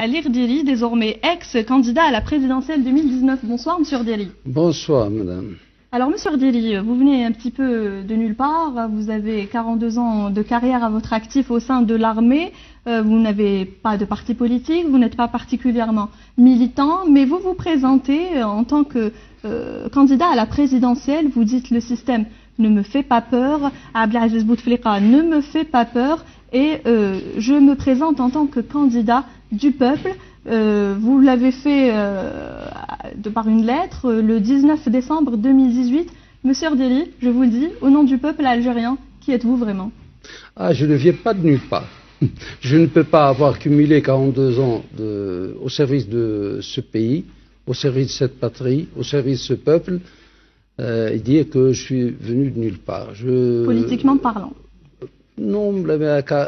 Ali Rdiri, désormais ex-candidat à la présidentielle 2019. Bonsoir, monsieur Rdiri. Bonsoir, madame. Alors, monsieur Rdiri, vous venez un petit peu de nulle part. Vous avez 42 ans de carrière à votre actif au sein de l'armée. Vous n'avez pas de parti politique, vous n'êtes pas particulièrement militant, mais vous vous présentez en tant que candidat à la présidentielle. Vous dites le système ne me fait pas peur, Abdelaziz Bouteflika ne me fait pas peur, et je me présente en tant que candidat du peuple. Vous l'avez fait par une lettre le 19 décembre 2018. Monsieur Rdiri, je vous le dis, au nom du peuple algérien, qui êtes-vous vraiment? Ah, je ne viens pas de nulle part. Je ne peux pas avoir cumulé 42 ans au service de ce pays, au service de cette patrie, au service de ce peuple, et dire que je suis venu de nulle part. Politiquement parlant. Non,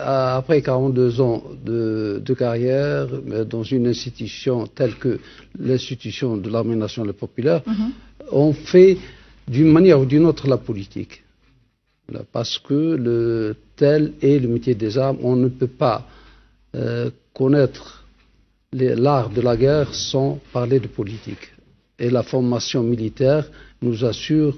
après 42 ans de carrière dans une institution telle que l'institution de l'Armée nationale populaire, on fait d'une manière ou d'une autre la politique. Parce que tel est le métier des armes. On ne peut pas connaître l'art de la guerre sans parler de politique. Et la formation militaire nous assure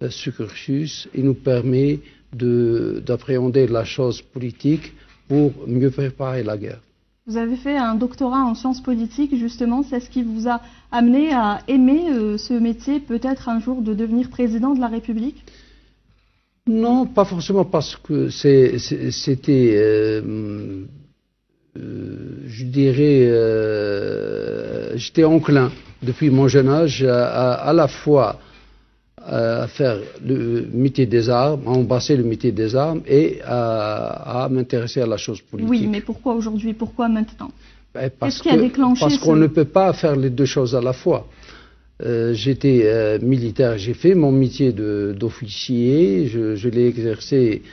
ce cursus et nous permet d'appréhender la chose politique pour mieux préparer la guerre. Vous avez fait un doctorat en sciences politiques, justement. C'est ce qui vous a amené à aimer ce métier, peut-être un jour de devenir président de la République? Non, pas forcément, parce que c'était, je dirais, j'étais enclin depuis mon jeune âge à la fois à faire le métier des armes, à embrasser le métier des armes et à m'intéresser à la chose politique. Oui, mais pourquoi aujourd'hui? Pourquoi maintenant? Qu'est-ce qui a déclenché Parce qu'on ne peut pas faire les deux choses à la fois. J'étais militaire, j'ai fait mon métier d'officier, je l'ai exercé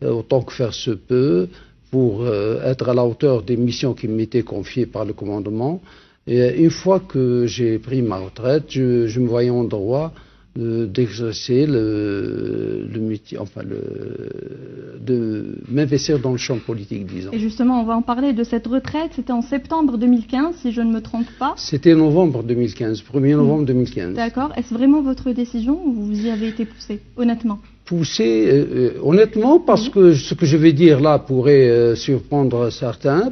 autant que faire se peut pour être à la hauteur des missions qui m'étaient confiées par le commandement. Et une fois que j'ai pris ma retraite, je me voyais en droit d'exercer le métier, enfin de m'investir dans le champ politique, disons. Et justement, on va en parler de cette retraite. C'était en septembre 2015, si je ne me trompe pas. C'était novembre 2015, 1er novembre 2015. D'accord. Est-ce vraiment votre décision ou vous y avez été poussé, honnêtement? Poussé, honnêtement, parce que ce que je vais dire là pourrait surprendre certains,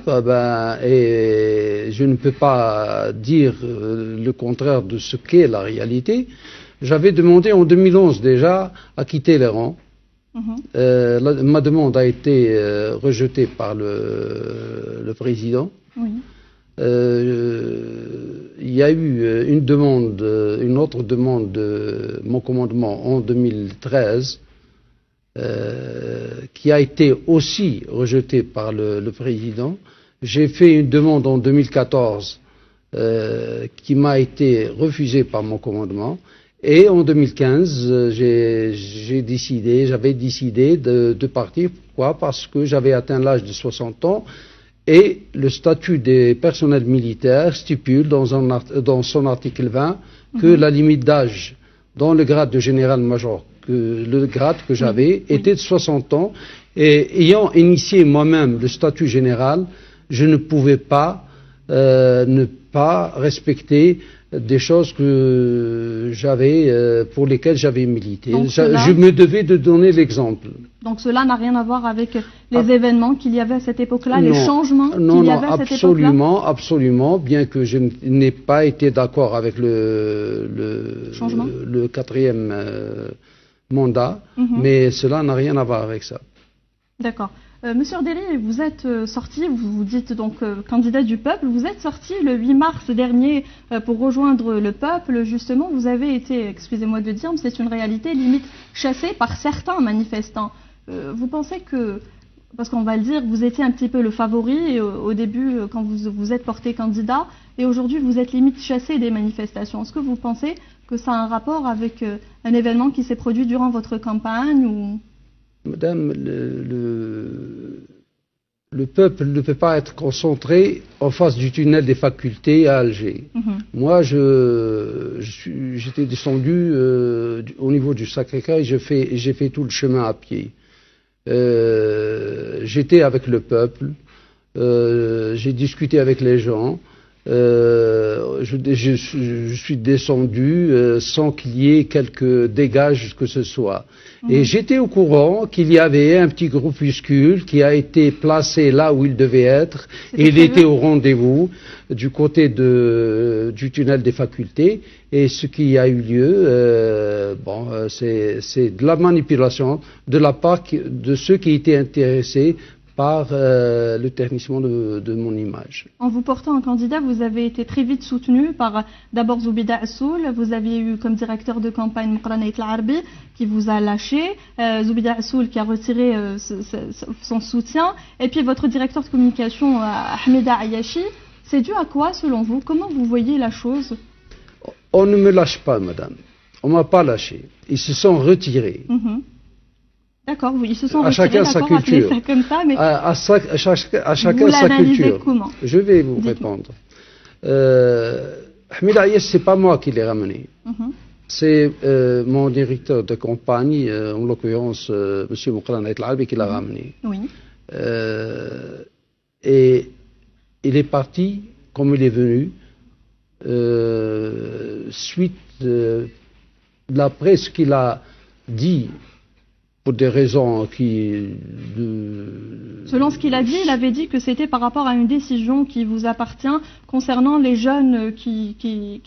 et je ne peux pas dire le contraire de ce qu'est la réalité. J'avais demandé en 2011 déjà à quitter les rangs. Ma demande a été rejetée par le président. Oui. Il y a eu une autre demande de mon commandement en 2013 qui a été aussi rejetée par le président. J'ai fait une demande en 2014 qui m'a été refusée par mon commandement. Et en 2015, j'avais décidé de partir. Pourquoi? Parce que j'avais atteint l'âge de 60 ans et le statut des personnels militaires stipule dans son article 20 que la limite d'âge dans le grade de général-major, le grade que j'avais, était de 60 ans. Et ayant initié moi-même le statut général, je ne pouvais pas ne pas respecter des choses pour lesquelles j'avais milité. Je me devais de donner l'exemple. Donc cela n'a rien à voir avec les événements qu'il y avait à cette époque-là, les changements qu'il y avait à cette époque-là? Non, absolument, bien que je n'ai pas été d'accord avec le quatrième mandat, mais cela n'a rien à voir avec ça. D'accord. Monsieur Rdiri, vous êtes sorti, vous dites donc candidat du peuple, vous êtes sorti le 8 mars dernier pour rejoindre le peuple. Justement, vous avez été, excusez-moi de le dire, mais c'est une réalité, limite chassé par certains manifestants. Vous pensez que, parce qu'on va le dire, vous étiez un petit peu le favori au début quand vous êtes porté candidat, et aujourd'hui vous êtes limite chassé des manifestations. Est-ce que vous pensez que ça a un rapport avec un événement qui s'est produit durant votre campagne ou... Madame, le peuple ne peut pas être concentré en face du tunnel des facultés à Alger. Moi, j'étais descendu au niveau du Sacré-Cœur et j'ai fait tout le chemin à pied. J'étais avec le peuple. j'ai discuté avec les gens. Je suis descendu sans qu'il y ait quelques dégâts que ce soit. Et j'étais au courant qu'il y avait un petit groupuscule qui a été placé là où il devait être. Et il était au rendez-vous du côté du tunnel des facultés. Et ce qui a eu lieu, c'est de la manipulation de la part de ceux qui étaient intéressés par le ternissement de mon image. En vous portant en candidat, vous avez été très vite soutenu par d'abord Zoubida Assoul. Vous aviez eu comme directeur de campagne Mqrana Yait Larbi qui vous a lâché, Zoubida Assoul qui a retiré son soutien, et puis votre directeur de communication Ahmeda Ayashi. C'est dû à quoi selon vous? Comment vous voyez la chose? On ne me lâche pas, madame. On ne m'a pas lâché. Ils se sont retirés. D'accord, oui, ils se sont retirés, chacun sa culture. Ça comme ça, mais à chacun vous sa culture. Comment? Je vais vous répondre. Ahmed Ayash, c'est pas moi qui l'ai ramené. C'est mon directeur de campagne, en l'occurrence M. Mqrana Yait Larbi, qui l'a ramené. Oui. Et il est parti comme il est venu, suite d'après ce qu'il a dit. Pour des raisons Selon ce qu'il a dit, il avait dit que c'était par rapport à une décision qui vous appartient concernant les jeunes qui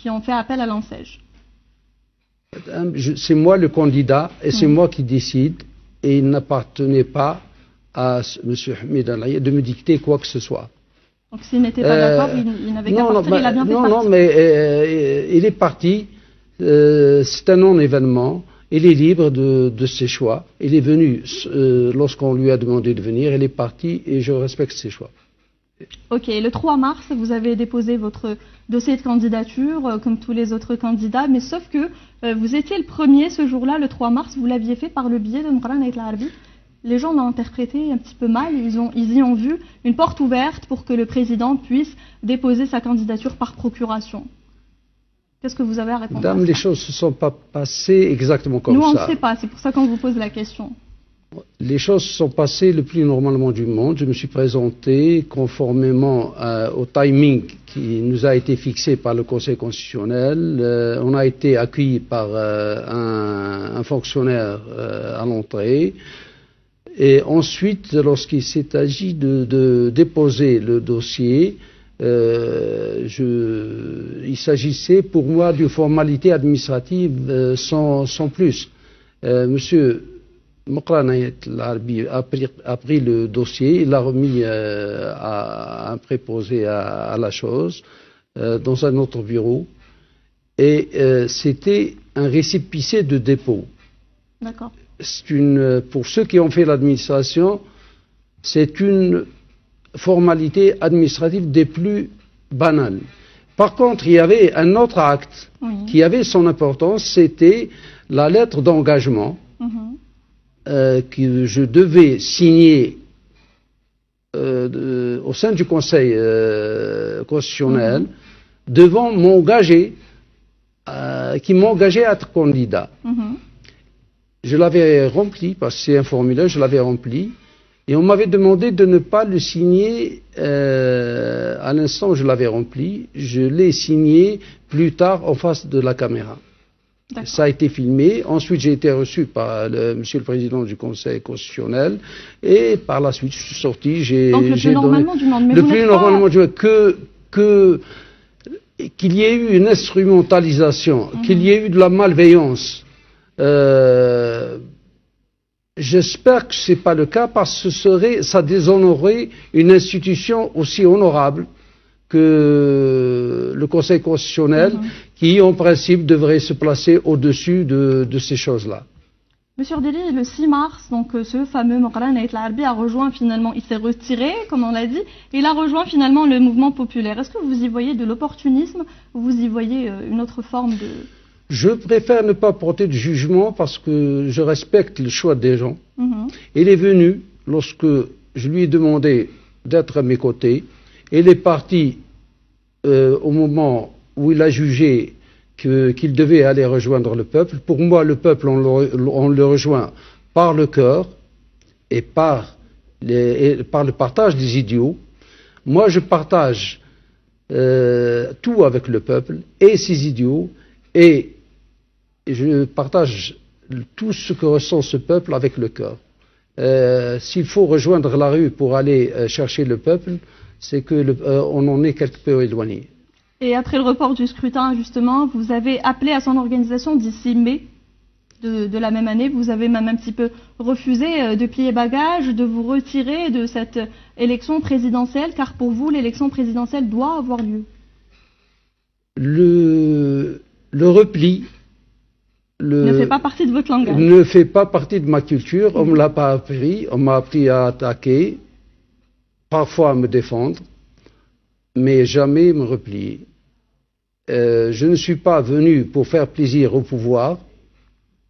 ont fait appel à l'ANSEJ. C'est moi le candidat et c'est moi qui décide, et il n'appartenait pas à M. Ahmed Alaïa de me dicter quoi que ce soit. Donc s'il n'était pas d'accord, il n'avait qu'à partir, il a bien fait partir. Non, mais il est parti, c'est un non-événement. Il est libre de ses choix. Il est venu lorsqu'on lui a demandé de venir. Il est parti et je respecte ses choix. Ok, le 3 mars, vous avez déposé votre dossier de candidature comme tous les autres candidats, mais sauf que vous étiez le premier ce jour-là, le 3 mars, vous l'aviez fait par le biais de Mqrana Yait Larbi. Les gens l'ont interprété un petit peu mal, ils y ont vu une porte ouverte pour que le président puisse déposer sa candidature par procuration. Qu'est-ce que vous avez à répondre? Madame, les choses ne se sont pas passées exactement comme ça. Nous, on ne sait pas, c'est pour ça qu'on vous pose la question. Les choses se sont passées le plus normalement du monde. Je me suis présenté conformément au timing qui nous a été fixé par le Conseil constitutionnel. On a été accueillis par un fonctionnaire à l'entrée. Et ensuite, lorsqu'il s'est agi de déposer le dossier, il s'agissait pour moi d'une formalité administrative sans plus. Monsieur Mqrana Yait Larbi a pris le dossier, il l'a remis à un préposé à la chose dans un autre bureau, et c'était un récépissé de dépôt. D'accord. Pour ceux qui ont fait l'administration, c'est une formalité administrative des plus banales. Par contre, il y avait un autre acte qui avait son importance, c'était la lettre d'engagement que je devais signer au sein du Conseil constitutionnel devant m'engager, qui m'engageait à être candidat. Je l'avais rempli, parce que c'est un formulaire, je l'avais rempli. Et on m'avait demandé de ne pas le signer à l'instant où je l'avais rempli. Je l'ai signé plus tard en face de la caméra. Ça a été filmé. Ensuite, j'ai été reçu par Monsieur le Président du Conseil constitutionnel. Et par la suite, je suis sorti. Donc le plus normalement du monde. Mais le plus normalement du monde. Qu'il y ait eu une instrumentalisation, qu'il y ait eu de la malveillance. J'espère que ce n'est pas le cas, parce que ça déshonorerait une institution aussi honorable que le Conseil constitutionnel, qui en principe devrait se placer au-dessus de ces choses-là. Monsieur Ordili, le 6 mars, donc ce fameux Mqrana Yait Larbi a rejoint finalement, il s'est retiré, comme on l'a dit, et il a rejoint finalement le mouvement populaire. Est-ce que vous y voyez de l'opportunisme, ou vous y voyez une autre forme de... Je préfère ne pas porter de jugement parce que je respecte le choix des gens. Il est venu lorsque je lui ai demandé d'être à mes côtés. Il est parti au moment où il a jugé qu'il devait aller rejoindre le peuple. Pour moi, le peuple, on le rejoint par le cœur et par le partage des idéaux. Moi, je partage tout avec le peuple et ses idiots, et je partage tout ce que ressent ce peuple avec le cœur. S'il faut rejoindre la rue pour aller chercher le peuple, c'est que on en est quelque peu éloigné. Et après le report du scrutin, justement, vous avez appelé à son organisation d'ici mai de la même année. Vous avez même un petit peu refusé de plier bagage, de vous retirer de cette élection présidentielle, car pour vous, l'élection présidentielle doit avoir lieu. Le repli ne fait pas partie de votre langage. Ne fait pas partie de ma culture. On ne me l'a pas appris. On m'a appris à attaquer, parfois à me défendre, mais jamais me replier. Je ne suis pas venu pour faire plaisir au pouvoir.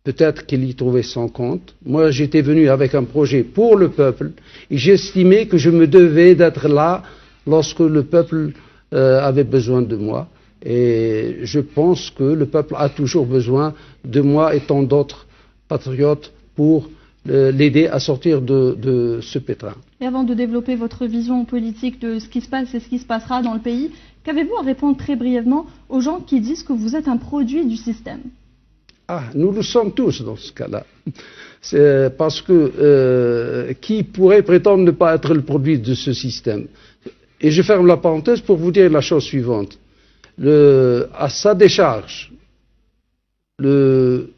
Peut-être qu'il y trouvait son compte. Moi, j'étais venu avec un projet pour le peuple et j'estimais que je me devais d'être là lorsque le peuple avait besoin de moi. Et je pense que le peuple a toujours besoin de moi et tant d'autres patriotes pour l'aider à sortir de ce pétrin. Et avant de développer votre vision politique de ce qui se passe et ce qui se passera dans le pays, qu'avez-vous à répondre très brièvement aux gens qui disent que vous êtes un produit du système? Ah, nous le sommes tous dans ce cas-là. C'est parce que qui pourrait prétendre ne pas être le produit de ce système? Et je ferme la parenthèse pour vous dire la chose suivante. À sa décharge, le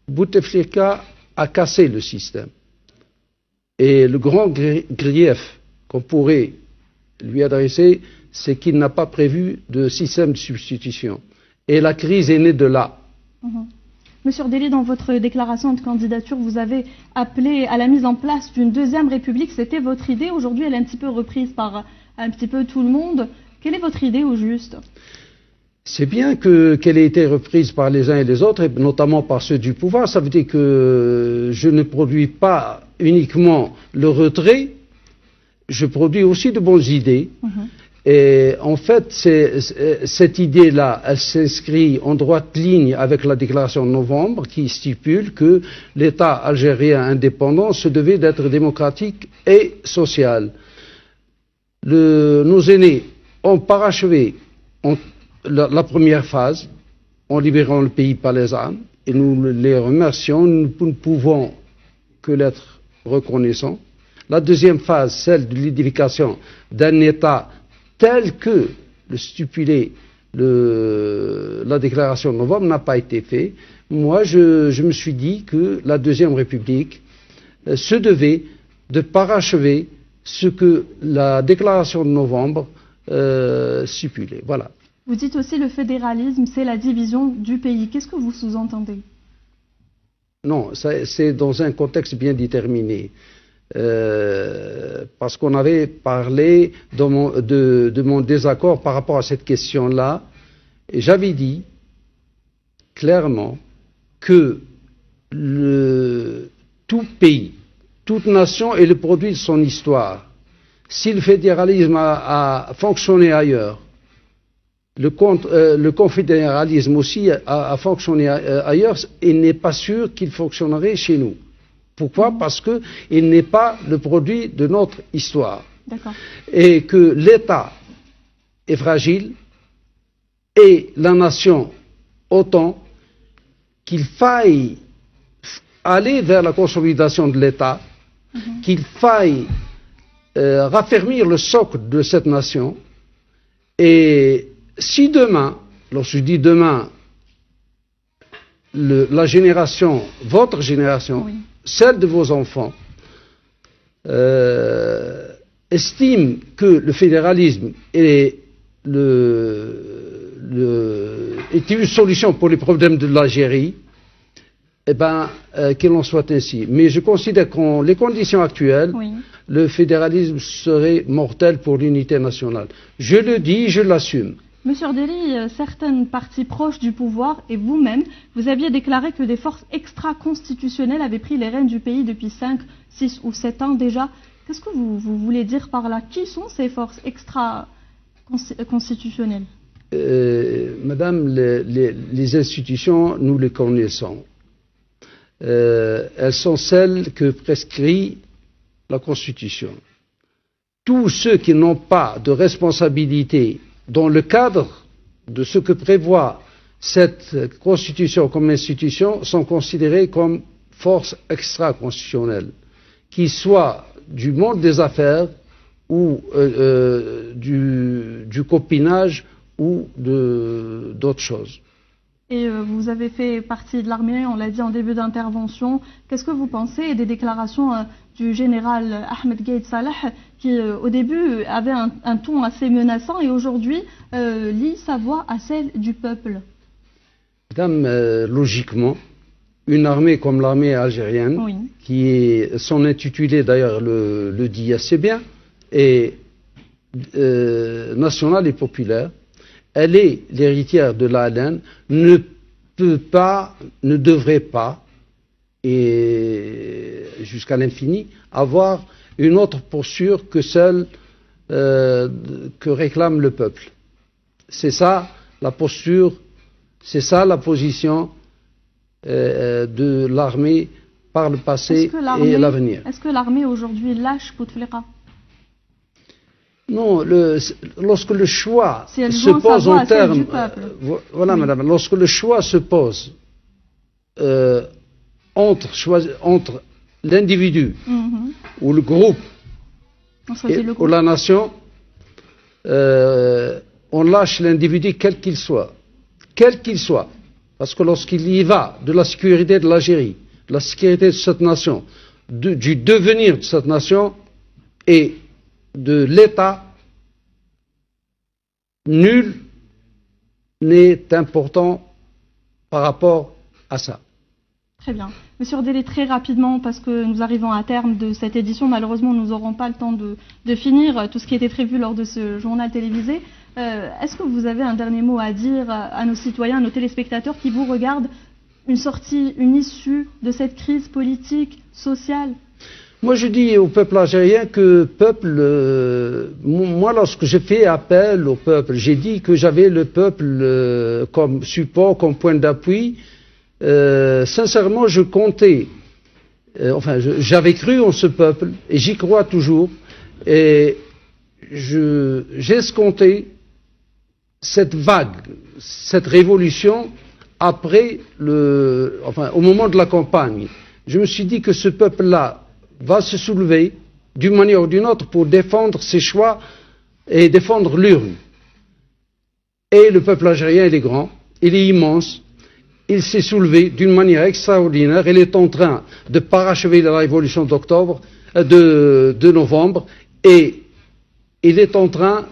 Bouteflika a cassé le système. Et le grand grief qu'on pourrait lui adresser, c'est qu'il n'a pas prévu de système de substitution. Et la crise est née de là. Monsieur Rdeli, dans votre déclaration de candidature, vous avez appelé à la mise en place d'une deuxième république. C'était votre idée. Aujourd'hui, elle est un petit peu reprise par un petit peu tout le monde. Quelle est votre idée au juste? C'est bien qu'elle ait été reprise par les uns et les autres, et notamment par ceux du pouvoir. Ça veut dire que je ne produis pas uniquement le retrait, je produis aussi de bonnes idées. Et en fait, cette idée-là, elle s'inscrit en droite ligne avec la déclaration de novembre qui stipule que l'État algérien indépendant se devait d'être démocratique et social. Nos aînés ont parachevé la première phase en libérant le pays par les armes et nous les remercions, nous ne pouvons que l'être reconnaissants. La deuxième phase, celle de l'édification d'un État tel que le stipulait la déclaration de novembre, n'a pas été fait. Moi, je me suis dit que la Deuxième République se devait de parachever ce que la déclaration de novembre stipulait. Voilà. Vous dites aussi le fédéralisme, c'est la division du pays. Qu'est-ce que vous sous-entendez? Non, c'est dans un contexte bien déterminé. Parce qu'on avait parlé de mon désaccord par rapport à cette question-là, et j'avais dit clairement que tout pays, toute nation est le produit de son histoire. Si le fédéralisme a fonctionné ailleurs, le confédéralisme aussi a fonctionné ailleurs, il n'est pas sûr qu'il fonctionnerait chez nous. Pourquoi? Parce qu'il n'est pas le produit de notre histoire. Et que l'État est fragile et la nation autant qu'il faille aller vers la consolidation de l'État, qu'il faille raffermir le socle de cette nation. Et si demain, lorsque je dis demain, la génération, votre génération, celle de vos enfants, estime que le fédéralisme est une solution pour les problèmes de l'Algérie, eh bien, qu'il en soit ainsi. Mais je considère qu'en les conditions actuelles, le fédéralisme serait mortel pour l'unité nationale. Je le dis, je l'assume. Monsieur Rdeli, certaines parties proches du pouvoir et vous-même, vous aviez déclaré que des forces extra-constitutionnelles avaient pris les rênes du pays depuis 5, 6 ou 7 ans déjà. Qu'est-ce que vous voulez dire par là? Qui sont ces forces extra-constitutionnelles? Madame, les institutions, nous les connaissons. Elles sont celles que prescrit la Constitution. tous ceux qui n'ont pas de responsabilité dans le cadre de ce que prévoit cette constitution comme institution sont considérés comme force extra-constitutionnelle, qu'ils soient du monde des affaires ou du copinage ou d'autres choses. Et vous avez fait partie de l'armée, on l'a dit en début d'intervention. Qu'est-ce que vous pensez des déclarations du général Ahmed Gaïd Salah qui au début avait un ton assez menaçant et aujourd'hui lie sa voix à celle du peuple? Madame, logiquement, une armée comme l'armée algérienne, oui, qui est son intitulé d'ailleurs le dit assez bien, est nationale et populaire, elle est l'héritière de l'ALN, ne peut pas, ne devrait pas, et jusqu'à l'infini, avoir une autre posture que celle que réclame le peuple. C'est ça la posture, c'est ça la position de l'armée par le passé et l'avenir. Est-ce que l'armée aujourd'hui lâche Bouteflika? Non, lorsque le choix si se pose en termes, voilà, oui, madame, lorsque le choix se pose entre l'individu ou le groupe ou la nation, on lâche l'individu quel qu'il soit, parce que lorsqu'il y va de la sécurité de l'Algérie, de la sécurité de cette nation, du devenir de cette nation et de l'État, nul n'est important par rapport à ça. Très bien. Monsieur Rdeli, très rapidement, parce que nous arrivons à terme de cette édition, malheureusement nous n'aurons pas le temps de finir tout ce qui était prévu lors de ce journal télévisé. Est-ce que vous avez un dernier mot à dire à nos citoyens, à nos téléspectateurs qui vous regardent, une sortie, une issue de cette crise politique, sociale? Moi, je dis au peuple algérien que moi, lorsque j'ai fait appel au peuple, j'ai dit que j'avais le peuple comme support, comme point d'appui. Sincèrement, je comptais, j'avais cru en ce peuple, et j'y crois toujours, et j'escomptais cette vague, cette révolution après au moment de la campagne. Je me suis dit que ce peuple-là va se soulever d'une manière ou d'une autre pour défendre ses choix et défendre l'urne. Et le peuple algérien, il est grand, il est immense, il s'est soulevé d'une manière extraordinaire, il est en train de parachever la révolution de novembre, et il est en train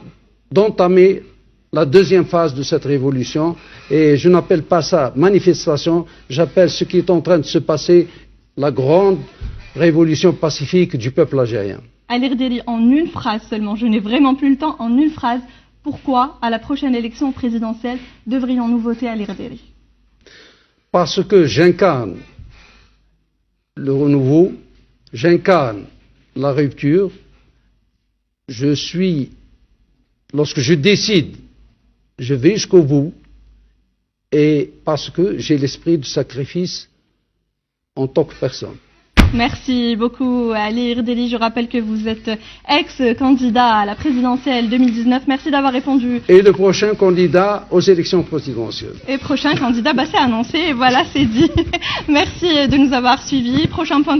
d'entamer la deuxième phase de cette révolution, et je n'appelle pas ça manifestation, j'appelle ce qui est en train de se passer la grande révolution pacifique du peuple algérien. Ali Rdeli, en une phrase seulement, je n'ai vraiment plus le temps, en une phrase, pourquoi à la prochaine élection présidentielle devrions-nous voter Ali Rdeli? Parce que j'incarne le renouveau, j'incarne la rupture, lorsque je décide, je vais jusqu'au bout, et parce que j'ai l'esprit de sacrifice en tant que personne. Merci beaucoup Ali Rdeli. Je rappelle que vous êtes ex-candidat à la présidentielle 2019. Merci d'avoir répondu. Et le prochain candidat aux élections présidentielles. Et prochain candidat, c'est annoncé, voilà, c'est dit. Merci de nous avoir suivis. Prochain point.